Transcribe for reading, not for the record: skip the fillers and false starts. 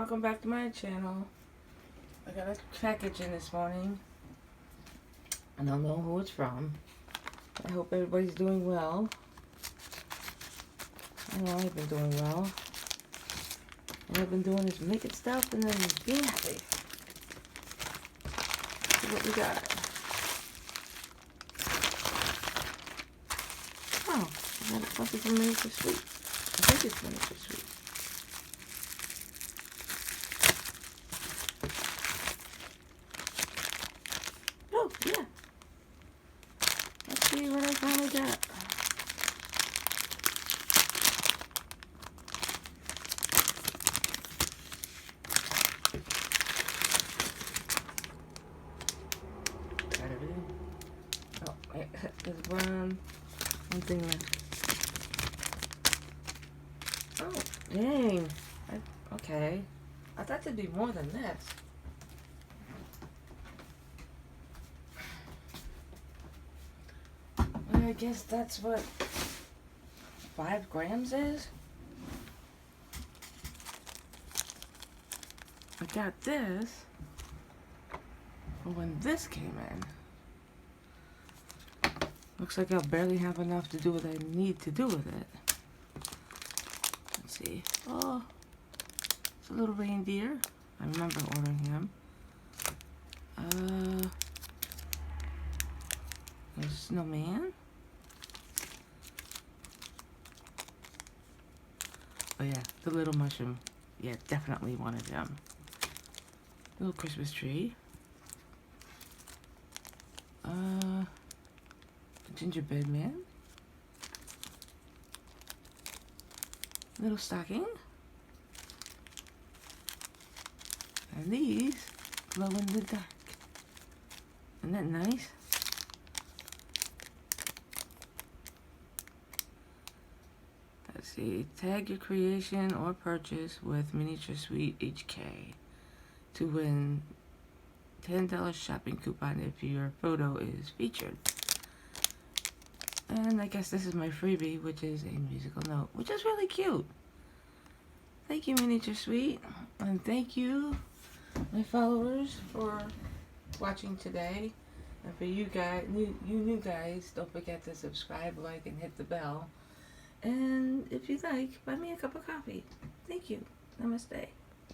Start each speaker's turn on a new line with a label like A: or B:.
A: welcome back to my channel. I got a package in this morning. I don't know who it's from. I hope everybody's doing well. I know I've been doing well. All I've been doing is making stuff and then being happy. Let's see what we got. Oh, I got something from Miniaturesweethk. I think it's Miniaturesweethk. Oh, yeah. Let's see what I finally got. Got everything. Oh, wait, there's one thing left. Oh, dang. Okay. I thought there'd be more than this. Well, I guess that's what 5 grams is. I got this when this came in. Looks like I'll barely have enough to do what I need to do with it. Let's see. Oh, it's a little reindeer. I remember ordering him. There's Snowman. Oh yeah, the little mushroom. Yeah, definitely wanted him. Little Christmas tree. The Gingerbread Man. Little stocking. And these glow in the dark. Isn't that nice? Let's see. Tag your creation or purchase with Miniaturesweethk to win $10 shopping coupon if your photo is featured. And I guess this is my freebie, which is a musical note, which is really cute. Thank you, Miniaturesweethk, and thank you, my followers, for watching today. And for you guys, you new guys, don't forget to subscribe, like, and hit the bell. And if you'd like, buy me a cup of coffee. Thank you. Namaste.